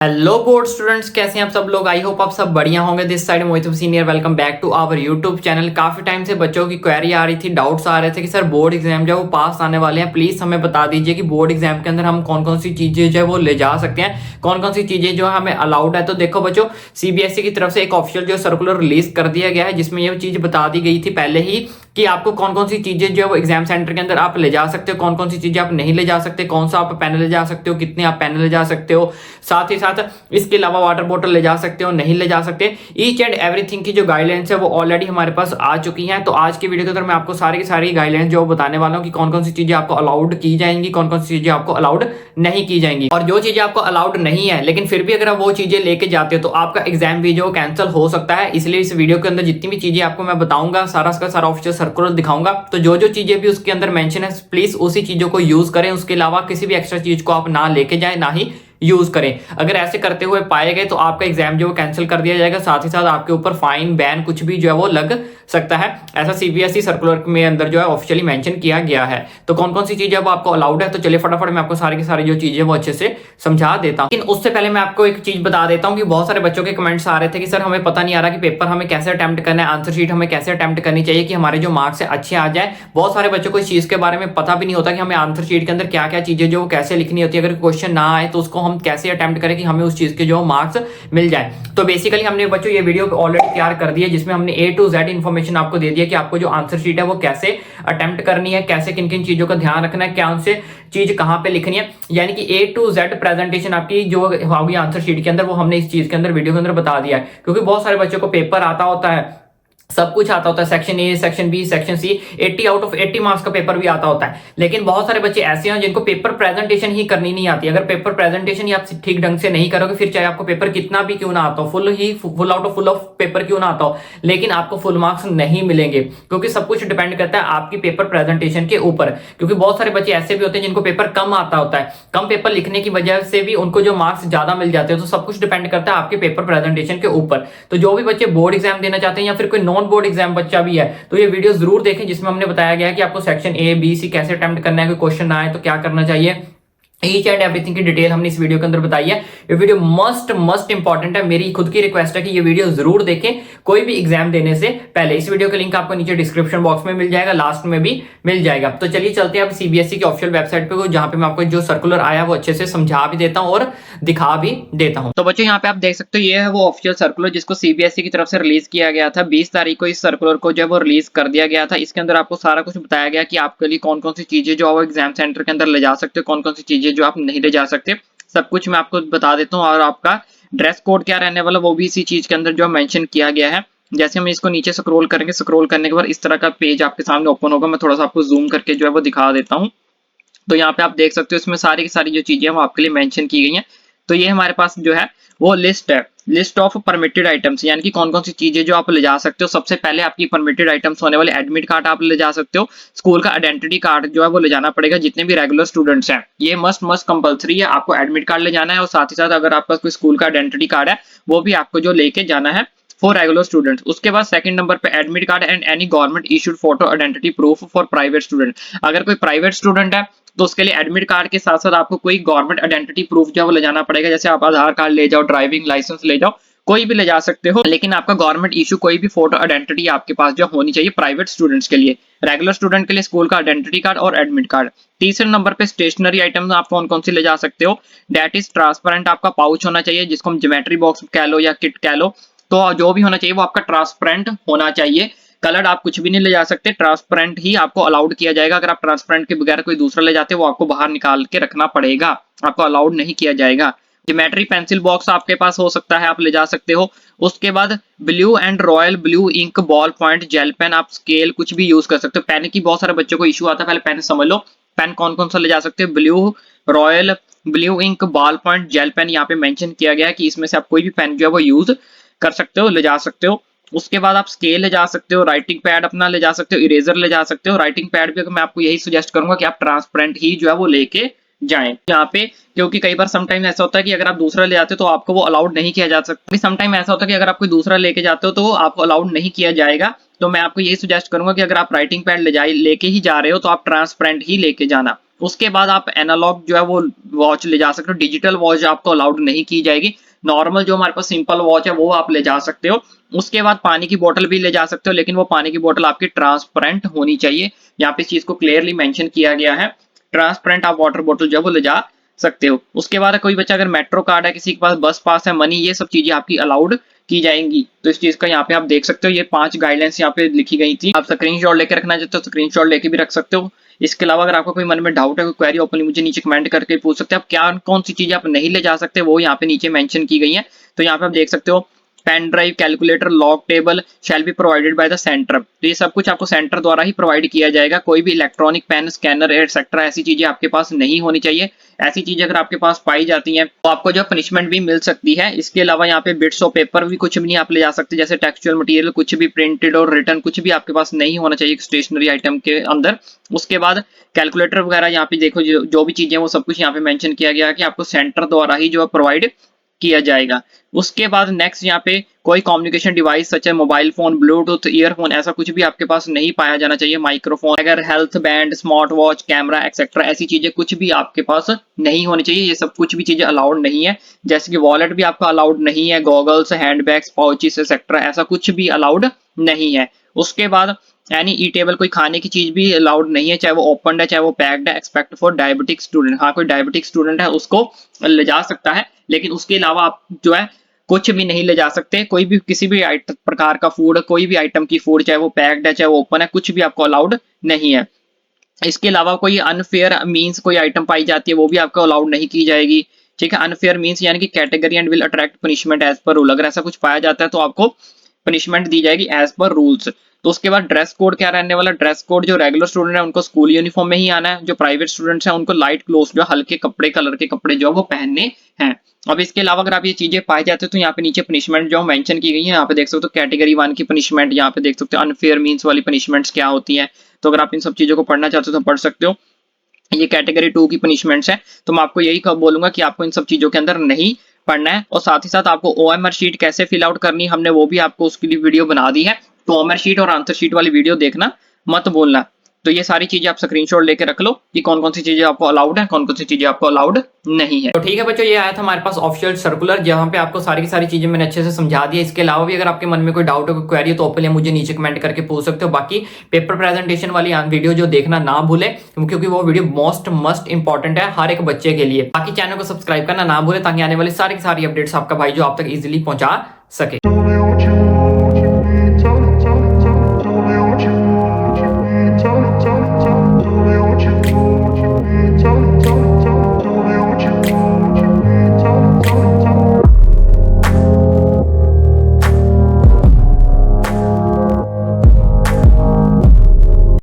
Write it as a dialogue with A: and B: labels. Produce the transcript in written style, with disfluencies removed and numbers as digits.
A: Hello board students, कैसे हैं आप सब लोग। आई होप आप सब बढ़िया होंगे। This side Mohit senior, welcome back to our YouTube channel. काफी टाइम से बच्चों की क्वेरी आ रही थी, डाउट्स आ रहे थे कि सर बोर्ड एग्जाम जो है वो पास आने वाले हैं, प्लीज हमें बता दीजिए कि बोर्ड एग्जाम के अंदर हम कौन कौन सी चीजें जो है वो ले जा सकते हैं, कौन कौन सी चीजें जो है हमें अलाउड है। तो देखो बच्चों, सीबीएसई की तरफ से एक ऑफिशियल जो सर्कुलर रिलीज कर दिया गया है, जिसमें ये चीज बता दी गई थी पहले ही कि आपको कौन कौन सी चीजें जो है वो एग्जाम सेंटर के अंदर आप ले जा सकते हो, कौन कौन सी चीजें आप नहीं ले जा सकते, कौन सा आप पेन ले जा सकते हो, कितने आप पेन ले जा सकते हो, साथ ही साथ इसके अलावा वाटर बोतल ले जा सकते हो, नहीं ले जा सकते। ईच एंड एवरीथिंग की जो गाइडलाइंस है वो ऑलरेडी हमारे पास आ चुकी हैं। तो आज की वीडियो के अंदर मैं आपको सारी की सारी गाइडलाइंस जो बताने वाला हूं कि कौन कौन सी चीजें आपको अलाउड की जाएंगी, कौन कौन सी चीजें आपको अलाउड नहीं की जाएंगी। और जो चीजें आपको अलाउड नहीं है लेकिन फिर भी अगर आप वो चीजें लेके जाते हो तो आपका एग्जाम भी जो कैंसिल हो सकता है। इसलिए इस वीडियो के अंदर जितनी भी चीजें आपको मैं बताऊंगा, सारा का सारा ऑफिशियल सर्कुलर दिखाऊंगा। तो जो जो चीजें भी उसके अंदर मेंशन है, प्लीज उसी चीजों को यूज करें। उसके अलावा किसी भी एक्स्ट्रा चीज को आप ना लेके जाए, ना ही यूज करें। अगर ऐसे करते हुए पाए गए तो आपका एग्जाम जो कैंसिल कर दिया जाएगा, साथ ही साथ आपके ऊपर फाइन, बैन कुछ भी जो है वो लग सकता है। ऐसा सीबीएसई सर्कुलर में अंदर जो है ऑफिशियली मेंशन किया गया है। तो कौन कौन सी चीजें अब आपको अलाउड है, तो चलिए फटाफट मैं आपको सारी की सारी जो चीजें वो अच्छे से समझा देता हूं। लेकिन उससे पहले मैं आपको एक चीज बता देता हूं कि बहुत सारे बच्चों के कमेंट्स आ रहे थे कि सर हमें पता नहीं आ रहा कि पेपर हमें कैसे अटेम्प्ट करना है, आंसर शीट हमें कैसे अटेम्प्ट करनी चाहिए कि हमारे जो मार्क्स है अच्छे आ जाए। बहुत सारे बच्चों को इस चीज के बारे में पता भी नहीं होता कि हमें आंसर शीट के अंदर क्या क्या चीजें जो कैसे लिखनी होती है। अगर क्वेश्चन ना आए तो उसको हम कैसे अटेम्प्ट करें कि हमें उस चीज के जो मार्क्स मिल जाए। तो बेसिकली हमने बच्चों ये वीडियो ऑलरेडी तैयार कर दी है, जिसमें हमने ए टू जेड इन्फॉर्मेशन आपको दे दिया कि आपको जो आंसर शीट है वो कैसे अटेम्प्ट करनी है, कैसे किन किन चीजों का ध्यान रखना है, क्या उनसे चीज कहां पे लिखनी है। यानी कि ए टू जेड प्रेजेंटेशन आपकी जो होगी आंसर शीट के अंदर, वो हमने इस चीज के अंदर वीडियो के अंदर बता दिया है। क्योंकि बहुत सारे बच्चों को पेपर आता होता है, सब कुछ आता होता है, section A, section B, section C, 80 out of 80 marks का पेपर भी आता होता है। लेकिन बहुत सारे बच्चे ऐसे हैं जिनको पेपर प्रेजेंटेशन ही करनी नहीं आती। अगर पेपर प्रेजेंटेशन ही आप ठीक ढंग से नहीं करोगे, फिर चाहे आपको पेपर कितना भी क्यों ना आता हो, full out of full of paper क्यों ना आता हो, लेकिन आपको फुल मार्क्स नहीं मिलेंगे। क्योंकि सब कुछ डिपेंड करता है आपकी पेपर प्रेजेंटेशन के ऊपर। क्योंकि बहुत सारे बच्चे ऐसे भी होते हैं जिनको पेपर कम आता होता है, कम पेपर लिखने की वजह से भी उनको जो मार्क्स ज्यादा मिल जाते हैं। तो सब कुछ डिपेंड करता है आपके पेपर प्रेजेंटेशन के ऊपर। तो जो भी बच्चे बोर्ड एग्जाम देना चाहते हैं या फिर कोई नॉन बोर्ड एग्जाम बच्चा भी है, तो ये वीडियो जरूर देखें, जिसमें हमने बताया गया है कि आपको सेक्शन ए, बी, सी कैसे अटेम्प्ट करना है, कोई क्वेश्चन ना आए तो क्या करना चाहिए। ईच एंड एवरीथिंग की डिटेल हमने इस वीडियो के अंदर बताई है। ये वीडियो मस्ट इंपॉर्टेंट है। मेरी खुद की रिक्वेस्ट है कि ये वीडियो जरूर देखें कोई भी एग्जाम देने से पहले। इस वीडियो का लिंक आपको नीचे डिस्क्रिप्शन बॉक्स में मिल जाएगा, लास्ट में भी मिल जाएगा। तो चलिए चलते हैं अब सीबीएसई की ऑफिशियल वेबसाइट पे, जहां पे मैं आपको जो सर्कुलर आया वो अच्छे से समझा भी देता हूं और दिखा भी देता हूं। तो बच्चों यहाँ पे आप देख सकते हो, ये है वो ऑफिशियल सर्कुलर जिसको सीबीएसई की तरफ से रिलीज किया गया था। 20 तारीख को इस सर्कुलर को जो है वो रिलीज कर दिया गया था। इसके अंदर आपको सारा कुछ बताया गया कि आपके लिए कौन कौन सी चीजें जो आप एग्जाम सेंटर के अंदर ले जा सकते हो, कौन कौन सी चीजें जो आप नहीं ले जा सकते, सब कुछ मैं आपको बता देता हूँ। और आपका ड्रेस कोड क्या रहने वाला वो भी इसी चीज के अंदर जो मेंशन किया गया है। जैसे हम इसको नीचे स्क्रॉल करेंगे, स्क्रॉल करने के बाद इस तरह का पेज आपके सामने ओपन होगा। मैं थोड़ा सा आपको जूम करके जो है वो दिखा देता हूँ। तो यहाँ पे आप देख सकते हो, इसमें सारी की सारी जो चीजें वो आपके लिए मेंशन की गई हैं। तो ये हमारे पास जो है वो लिस्ट है, लिस्ट ऑफ परमिटेड आइटम्स, यानी कि कौन कौन सी चीजें जो आप ले जा सकते हो। सबसे पहले आपकी परमिटेड आइटम्स होने वाले एडमिट कार्ड आप ले जा सकते हो। स्कूल का आइडेंटिटी कार्ड जो है वो ले जाना पड़ेगा जितने भी रेगुलर स्टूडेंट्स हैं। ये मस्ट कंपलसरी है, आपको एडमिट कार्ड ले जाना है। और साथ ही साथ अगर आपका कोई स्कूल का आइडेंटिटी कार्ड है वो भी आपको जो लेके जाना है फॉर रेगुलर स्टूडेंट्स। उसके बाद सेकंड नंबर पे admit card and any government issued photo identity proof for private student. अगर कोई प्राइवेट स्टूडेंट है तो उसके लिए एडमिट कार्ड के साथ साथ आपको कोई गवर्नमेंट आइडेंटिटी प्रूफ जो है वो ले जाना पड़ेगा। जैसे आप आधार कार्ड ले जाओ, ड्राइविंग लाइसेंस ले जाओ, कोई भी ले जा सकते हो, लेकिन आपका गवर्नमेंट इशू कोई भी फोटो आइडेंटिटी आपके पास जो होनी चाहिए प्राइवेट स्टूडेंट्स के लिए। रेगुलर स्टूडेंट के लिए स्कूल का आइडेंटिटी कार्ड और एडमिट कार्ड। तीसरे नंबर पे स्टेशनरी आइटम्स आप कौन कौन सी ले जा सकते हो। डेट इज ट्रांसपेरेंट, आपका पाउच होना चाहिए जिसको हम ज्योमेट्री बॉक्स कह लो या किट कह लो। तो जो भी होना चाहिए वो आपका ट्रांसपेरेंट होना चाहिए। कलर्ड आप कुछ भी नहीं ले जा सकते, ट्रांसपेरेंट ही आपको अलाउड किया जाएगा। अगर आप ट्रांसपेरेंट के बगैर कोई दूसरा ले जाते हो वो आपको बाहर निकाल के रखना पड़ेगा, आपको अलाउड नहीं किया जाएगा। ज्योमेट्री पेंसिल बॉक्स आपके पास हो सकता है, आप ले जा सकते हो। उसके बाद blue and royal blue ink ball point gel pen, आप स्केल कुछ भी यूज कर सकते हो। पेन की बहुत सारे बच्चों को इशू आता है, पहले पेन समझ लो। पेन कौन कौन सा ले जा सकते हो, blue, royal, blue ink, ball point, gel pen. यहाँ पे मेंशन किया गया है कि इसमें से आप कोई भी पेन जो है वो यूज कर सकते हो, ले जा सकते हो। उसके बाद आप स्केल ले जा सकते हो, राइटिंग पैड अपना ले जा सकते हो, इरेजर ले जा सकते हो। राइटिंग पैड भी मैं आपको यही सजेस्ट करूंगा कि आप ट्रांसपेरेंट ही जो है वो लेके जाएं यहाँ पे। क्योंकि कई बार समटाइम ऐसा होता है कि अगर आप दूसरा ले जाते हो तो आपको वो अलाउड नहीं किया जा सकता। समटाइम ऐसा होता है कि अगर आप कोई दूसरा लेके जाते हो तो आपको अलाउड नहीं किया जाएगा। तो मैं आपको यही सजेस्ट करूंगा कि अगर आप राइटिंग पैड लेके ही जा रहे हो तो आप ट्रांसपेरेंट ही लेके जाना। उसके बाद आप एनालॉग जो है वो वॉच ले जा सकते हो, डिजिटल वॉच आपको अलाउड नहीं की जाएगी। नॉर्मल जो हमारे पास सिंपल वॉच है वो आप ले जा सकते हो। उसके बाद पानी की बोतल भी ले जा सकते हो, लेकिन वो पानी की बोतल आपकी ट्रांसपेरेंट होनी चाहिए। यहाँ पे इस चीज को क्लियरली मेंशन किया गया है, ट्रांसपेरेंट आप वाटर बोतल जो है वो ले जा सकते हो। उसके बाद कोई बच्चा अगर मेट्रो कार्ड है, किसी के पास बस पास है, मनी, ये सब चीजें आपकी अलाउड की जाएंगी। तो इस चीज का यहाँ पे आप देख सकते हो, ये 5 गाइडलाइंस यहाँ पे लिखी गई थी। आप स्क्रीनशॉट लेके रखना चाहते हो स्क्रीनशॉट लेके भी रख सकते हो। इसके अलावा अगर आपको कोई मन में डाउट है, कोई क्वेरी, ओपनली मुझे नीचे कमेंट करके पूछ सकते हैं। आप क्या कौन सी चीजें आप नहीं ले जा सकते वो यहाँ पे नीचे मेंशन की गई है। तो यहाँ पे आप देख सकते हो, pen drive, calculator, log table shall be provided by the centre. तो ये सब कुछ आपको सेंटर द्वारा ही प्रोवाइड किया जाएगा। कोई भी इलेक्ट्रॉनिक पेन, स्कैनर एटसेट्रा ऐसी चीजें आपके पास नहीं होनी चाहिए। ऐसी चीजें अगर आपके पास पाई जाती हैं तो आपको जो पनिशमेंट भी मिल सकती है। इसके अलावा यहाँ पे बिट्स ऑफ पेपर भी कुछ भी नहीं आप ले जा सकते, जैसे टेक्सचुअल मटेरियल कुछ भी प्रिंटेड और रिटर्न कुछ भी आपके पास नहीं होना चाहिए स्टेशनरी आइटम के अंदर। उसके बाद कैलकुलेटर वगैरह यहाँ पे देखो, जो भी चीजें वो सब कुछ यहाँ पे मेंशन किया गया है कि आपको सेंटर द्वारा ही जो है प्रोवाइड किया जाएगा। उसके बाद नेक्स्ट यहाँ पे कोई कम्युनिकेशन डिवाइस सच है मोबाइल फोन, ब्लूटूथ, ईयरफोन, ऐसा कुछ भी आपके पास नहीं पाया जाना चाहिए। माइक्रोफोन, अगर health band, smart watch, camera etcetera ऐसी चीजें कुछ भी आपके पास नहीं होनी चाहिए। ये सब कुछ भी चीजें अलाउड नहीं है। जैसे कि वॉलेट भी आपका अलाउड नहीं है, गॉगल्स, हैंडबैग्स, पाउचेस एक्सेट्रा ऐसा कुछ भी अलाउड नहीं है। उसके बाद यानी ई टेबल कोई खाने की चीज भी अलाउड नहीं है, चाहे वो ओपन है चाहे वो पैक्ड है, एक्सपेक्ट फॉर डायबिटिक स्टूडेंट। हाँ, कोई डायबिटिक स्टूडेंट है उसको ले जा सकता है, लेकिन उसके अलावा आप जो है कुछ भी नहीं ले जा सकते। कोई भी किसी भी प्रकार का फूड, कोई भी आइटम की फूड, चाहे वो पैक्ड है चाहे वो ओपन है, कुछ भी आपको अलाउड नहीं है। इसके अलावा कोई अनफेयर मींस कोई आइटम पाई जाती है वो भी आपको अलाउड नहीं की जाएगी। ठीक है, अनफेयर मींस यानी कि category and will attract punishment as per rule. अगर ऐसा कुछ पाया जाता है तो आपको पनिशमेंट दी जाएगी एज पर रूल्स। तो उसके बाद ड्रेस कोड क्या रहने वाला, ड्रेस कोड जो रेगुलर स्टूडेंट है उनको स्कूल यूनिफॉर्म में ही आना है। जो प्राइवेट स्टूडेंट्स हैं उनको लाइट क्लोथ जो हल्के कपड़े, कलर के कपड़े जो है वो पहनने हैं। अब इसके अलावा अगर आप ये चीजें पाई जाते हैं तो यहाँ पे नीचे पनिशमेंट जो मेंशन की गई है, यहाँ पे देख सकते हो कैटेगरी 1 की पनिशमेंट, यहाँ पे देख सकते हो अनफेयर मींस वाली पनिशमेंट्स क्या होती है। तो अगर आप इन सब चीजों को पढ़ना चाहते हो तो पढ़ सकते हो। ये कैटेगरी 2 की पनिशमेंट्स है, तो मैं आपको यही बोलूंगा कि आपको इन सब चीजों के अंदर नहीं पढ़ना है। और साथ ही साथ आपको ओएमआर शीट कैसे फिल आउट करनी है हमने वो भी आपको उसके लिए वीडियो बना दी है। तो ओएमआर शीट और आंसर शीट वाली वीडियो देखना मत भूलना। तो ये सारी चीजें आप स्क्रीनशॉट लेके रख लो कि कौन कौन सी चीजें आपको अलाउड है, कौन कौन सी चीजें आपको अलाउड नहीं है। तो ठीक है बच्चों, ये आया था हमारे पास ऑफिशियल सर्कुलर, जहां पे आपको सारी की सारी चीजें मैंने अच्छे से समझा दी है। इसके अलावा भी अगर आपके मन में कोई डाउट हो, कोई क्वेरी हो, तो ओपनली मुझे नीचे कमेंट करके पूछ सकते हो। बाकी पेपर प्रेजेंटेशन वाली वीडियो जो देखना ना भूले, क्योंकि वो वीडियो मोस्ट मस्ट इंपॉर्टेंट है हर एक बच्चे के लिए। बाकी चैनल को सब्सक्राइब करना ना भूले ताकि आने वाली सारी की सारी अपडेट्स आपका भाई जो आप तक इजिली पहुंचा सके।